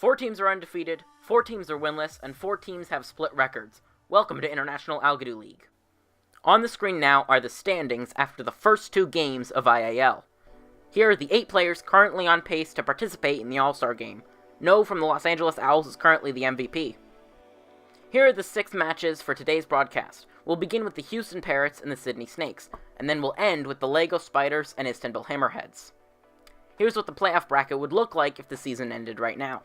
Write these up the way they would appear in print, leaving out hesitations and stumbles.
4 teams are undefeated, 4 teams are winless, and 4 teams have split records. Welcome to International Algodoo League. On the screen now are the standings after the first 2 games of IAL. Here are the 8 players currently on pace to participate in the All-Star game. No from the Los Angeles Owls is currently the MVP. Here are the 6 matches for today's broadcast. We'll begin with the Houston Parrots and the Sydney Snakes, and then we'll end with the Lego Spiders and Istanbul Hammerheads. Here's what the playoff bracket would look like if the season ended right now.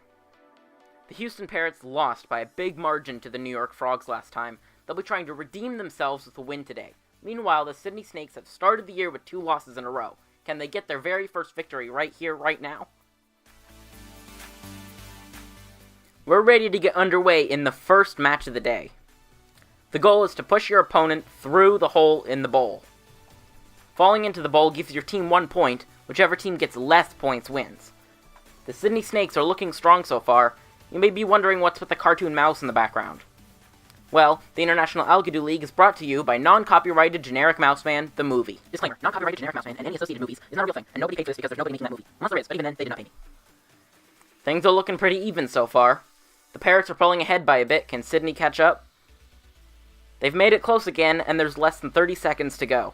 The Houston Parrots lost by a big margin to the New York Frogs last time. They'll be trying to redeem themselves with a win today. Meanwhile, the Sydney Snakes have started the year with 2 losses in a row. Can they get their very first victory right here, right now? We're ready to get underway in the first match of the day. The goal is to push your opponent through the hole in the bowl. Falling into the bowl gives your team 1 point. Whichever team gets less points wins. The Sydney Snakes are looking strong so far. You may be wondering what's with the cartoon mouse in the background. Well, the International Algodoo League is brought to you by non-copyrighted Generic Mouseman, the movie. Disclaimer, non-copyrighted Generic Mouseman and any associated movies is not a real thing, and nobody paid for this because there's nobody making that movie. Unless there is, but even then, they did not pay me. Things are looking pretty even so far. The Parrots are pulling ahead by a bit. Can Sydney catch up? They've made it close again, and there's less than 30 seconds to go.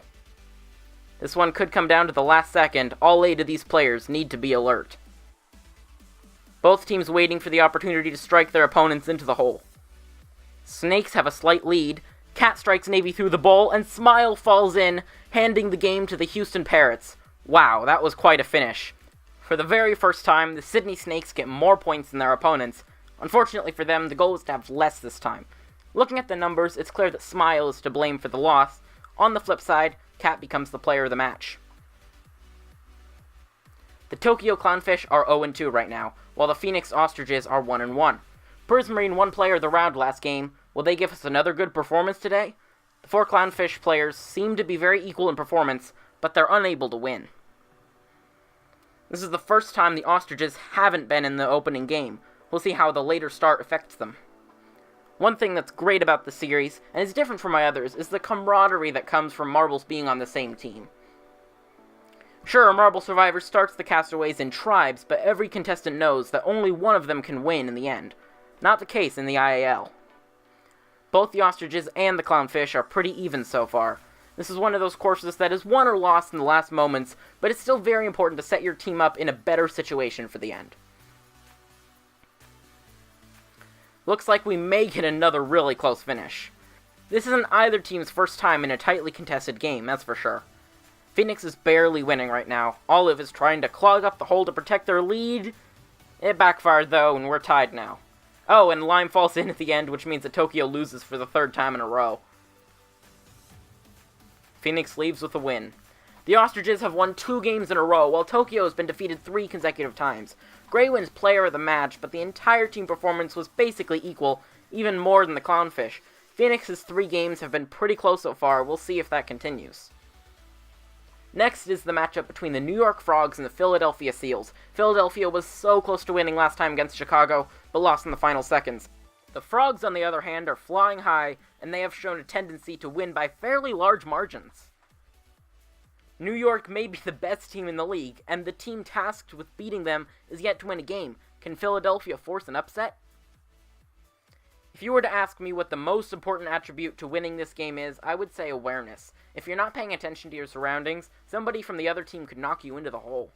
This one could come down to the last second. All 8 of these players need to be alert. Both teams waiting for the opportunity to strike their opponents into the hole. Snakes have a slight lead. Cat strikes Navy through the bowl, and Smile falls in, handing the game to the Houston Parrots. Wow, that was quite a finish. For the very first time, the Sydney Snakes get more points than their opponents. Unfortunately for them, the goal was to have less this time. Looking at the numbers, it's clear that Smile is to blame for the loss. On the flip side, Cat becomes the player of the match. The Tokyo Clownfish are 0-2 right now, while the Phoenix Ostriches are 1-1. Prismarine won player of the round last game. Will they give us another good performance today? The 4 Clownfish players seem to be very equal in performance, but they're unable to win. This is the first time the Ostriches haven't been in the opening game. We'll see how the later start affects them. One thing that's great about the series, and is different from my others, is the camaraderie that comes from marbles being on the same team. Sure, Marble Survivor starts the castaways in tribes, but every contestant knows that only one of them can win in the end. Not the case in the IAL. Both the Ostriches and the Clownfish are pretty even so far. This is one of those courses that is won or lost in the last moments, but it's still very important to set your team up in a better situation for the end. Looks like we may get another really close finish. This isn't either team's first time in a tightly contested game, that's for sure. Phoenix is barely winning right now. Olive is trying to clog up the hole to protect their lead. It backfired though, and we're tied now. Oh, and Lime falls in at the end, which means that Tokyo loses for the 3rd time in a row. Phoenix leaves with a win. The Ostriches have won 2 games in a row, while Tokyo has been defeated 3 consecutive times. Gray wins player of the match, but the entire team performance was basically equal, even more than the Clownfish. Phoenix's 3 games have been pretty close so far. We'll see if that continues. Next is the matchup between the New York Frogs and the Philadelphia Seals. Philadelphia was so close to winning last time against Chicago, but lost in the final seconds. The Frogs, on the other hand, are flying high, and they have shown a tendency to win by fairly large margins. New York may be the best team in the league, and the team tasked with beating them is yet to win a game. Can Philadelphia force an upset? If you were to ask me what the most important attribute to winning this game is, I would say awareness. If you're not paying attention to your surroundings, somebody from the other team could knock you into the hole.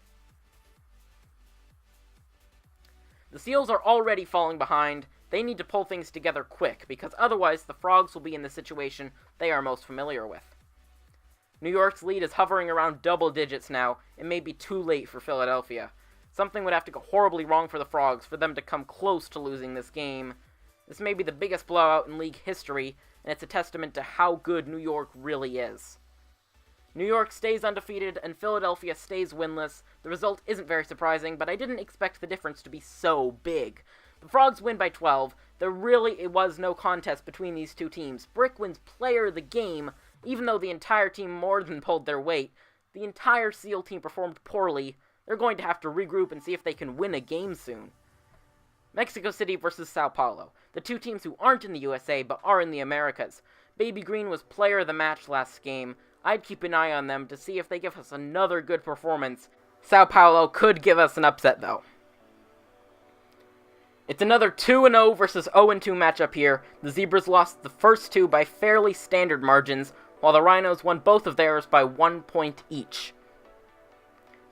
The Seals are already falling behind. They need to pull things together quick, because otherwise the Frogs will be in the situation they are most familiar with. New York's lead is hovering around double digits now. It may be too late for Philadelphia. Something would have to go horribly wrong for the Frogs for them to come close to losing this game. This may be the biggest blowout in league history, and it's a testament to how good New York really is. New York stays undefeated, and Philadelphia stays winless. The result isn't very surprising, but I didn't expect the difference to be so big. The Frogs win by 12. There really was no contest between these 2 teams. Brick wins player of the game, even though the entire team more than pulled their weight. The entire Seal team performed poorly. They're going to have to regroup and see if they can win a game soon. Mexico City versus Sao Paulo. The 2 teams who aren't in the USA but are in the Americas. Baby Green was player of the match last game. I'd keep an eye on them to see if they give us another good performance. Sao Paulo could give us an upset though. It's another 2-0 versus 0-2 matchup here. The Zebras lost the first two by fairly standard margins, while the Rhinos won both of theirs by 1 point each.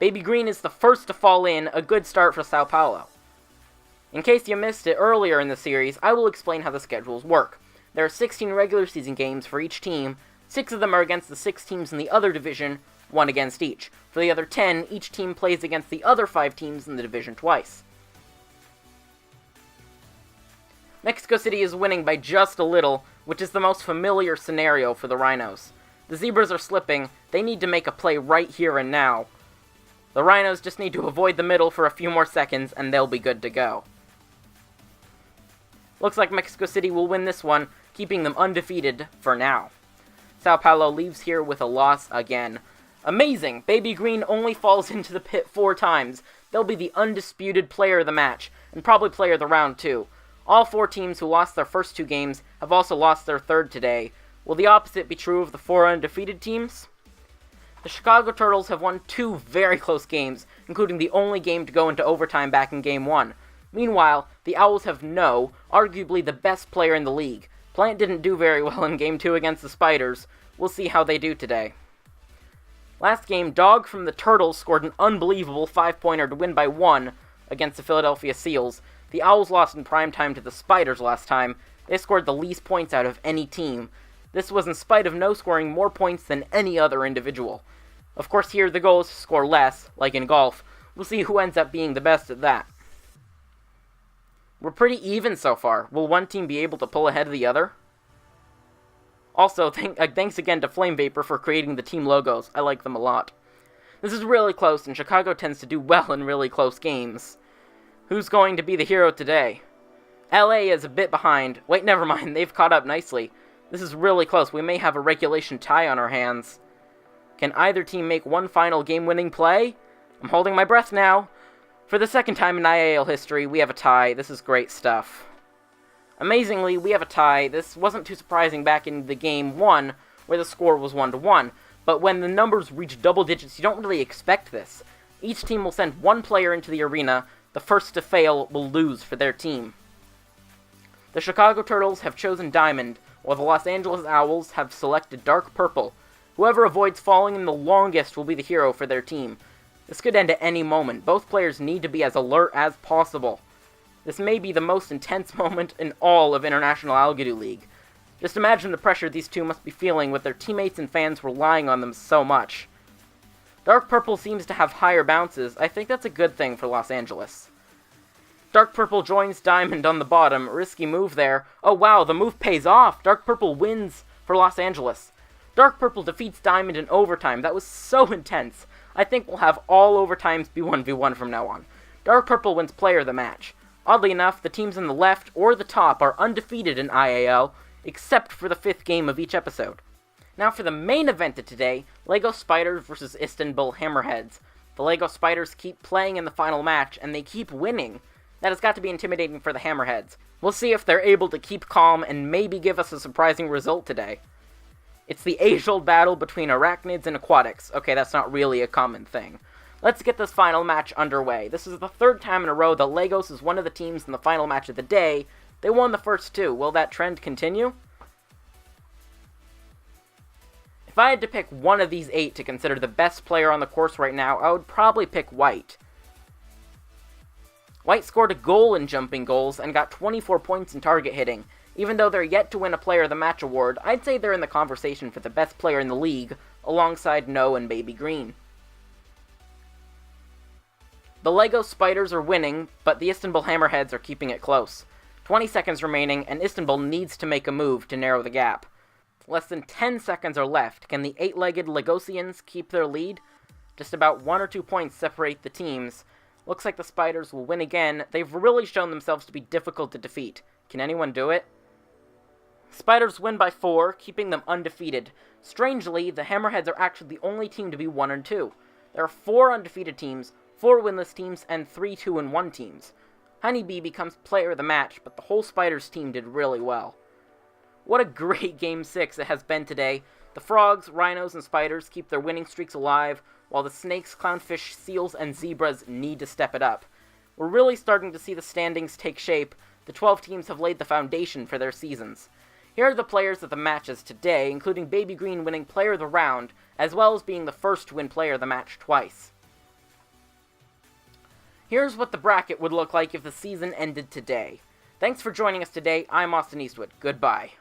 Baby Green is the first to fall in, a good start for Sao Paulo. In case you missed it earlier in the series, I will explain how the schedules work. There are 16 regular season games for each team. 6 of them are against the 6 teams in the other division, 1 against each. For the other 10, each team plays against the other 5 teams in the division twice. Mexico City is winning by just a little, which is the most familiar scenario for the Rhinos. The Zebras are slipping. They need to make a play right here and now. The Rhinos just need to avoid the middle for a few more seconds, and they'll be good to go. Looks like Mexico City will win this one, keeping them undefeated for now. Sao Paulo leaves here with a loss again. Amazing! Baby Green only falls into the pit 4 times. They'll be the undisputed player of the match, and probably player of the round too. All 4 teams who lost their first 2 games have also lost their third today. Will the opposite be true of the 4 undefeated teams? The Chicago Turtles have won 2 very close games, including the only game to go into overtime back in Game 1. Meanwhile, the Owls have arguably the best player in the league. Plant didn't do very well in Game 2 against the Spiders. We'll see how they do today. Last game, Dog from the Turtles scored an unbelievable 5-pointer to win by 1 against the Philadelphia Seals. The Owls lost in primetime to the Spiders last time. They scored the least points out of any team. This was in spite of no scoring more points than any other individual. Of course, here the goal is to score less, like in golf. We'll see who ends up being the best at that. We're pretty even so far. Will one team be able to pull ahead of the other? Also, thanks again to Flame Vapor for creating the team logos. I like them a lot. This is really close, and Chicago tends to do well in really close games. Who's going to be the hero today? LA is a bit behind. Wait, never mind. They've caught up nicely. This is really close. We may have a regulation tie on our hands. Can either team make one final game-winning play? I'm holding my breath now. For the second time in IAL history, we have a tie. This is great stuff. Amazingly, we have a tie. This wasn't too surprising back in the Game 1, where the score was 1-1. But when the numbers reach double digits, you don't really expect this. Each team will send one player into the arena. The first to fail will lose for their team. The Chicago Turtles have chosen Diamond, while the Los Angeles Owls have selected Dark Purple. Whoever avoids falling in the longest will be the hero for their team. This could end at any moment. Both players need to be as alert as possible. This may be the most intense moment in all of International Algodoo League. Just imagine the pressure these two must be feeling with their teammates and fans relying on them so much. Dark Purple seems to have higher bounces. I think that's a good thing for Los Angeles. Dark Purple joins Diamond on the bottom. Risky move there. Oh wow, the move pays off. Dark Purple wins for Los Angeles. Dark Purple defeats Diamond in overtime. That was so intense. I think we'll have all overtimes be 1v1 from now on. Dark Purple wins player of the match. Oddly enough, the teams on the left or the top are undefeated in IAL, except for the 5th game of each episode. Now for the main event of today, LEGO Spiders vs Istanbul Hammerheads. The LEGO Spiders keep playing in the final match, and they keep winning. That has got to be intimidating for the Hammerheads. We'll see if they're able to keep calm and maybe give us a surprising result today. It's the age-old battle between arachnids and aquatics. Okay, that's not really a common thing. Let's get this final match underway. This is the 3rd time in a row that Legos is one of the teams in the final match of the day. They won the first 2. Will that trend continue? If I had to pick one of these 8 to consider the best player on the course right now, I would probably pick White. White scored a goal in jumping goals and got 24 points in target hitting. Even though they're yet to win a Player of the Match award, I'd say they're in the conversation for the best player in the league, alongside No and Baby Green. The LEGO Spiders are winning, but the Istanbul Hammerheads are keeping it close. 20 seconds remaining, and Istanbul needs to make a move to narrow the gap. Less than 10 seconds are left. Can the 8-legged Legosians keep their lead? Just about 1 or 2 points separate the teams. Looks like the Spiders will win again. They've really shown themselves to be difficult to defeat. Can anyone do it? Spiders win by 4, keeping them undefeated. Strangely, the Hammerheads are actually the only team to be 1-2. There are 4 undefeated teams, 4 winless teams, and 3 2-1 teams. Honeybee becomes player of the match, but the whole Spiders team did really well. What a great Game 6 it has been today. The Frogs, Rhinos, and Spiders keep their winning streaks alive, while the Snakes, Clownfish, Seals, and Zebras need to step it up. We're really starting to see the standings take shape. The 12 teams have laid the foundation for their seasons. Here are the players of the matches today, including Baby Green winning Player of the Round, as well as being the first to win Player of the Match twice. Here's what the bracket would look like if the season ended today. Thanks for joining us today. I'm Austin Eastwood. Goodbye.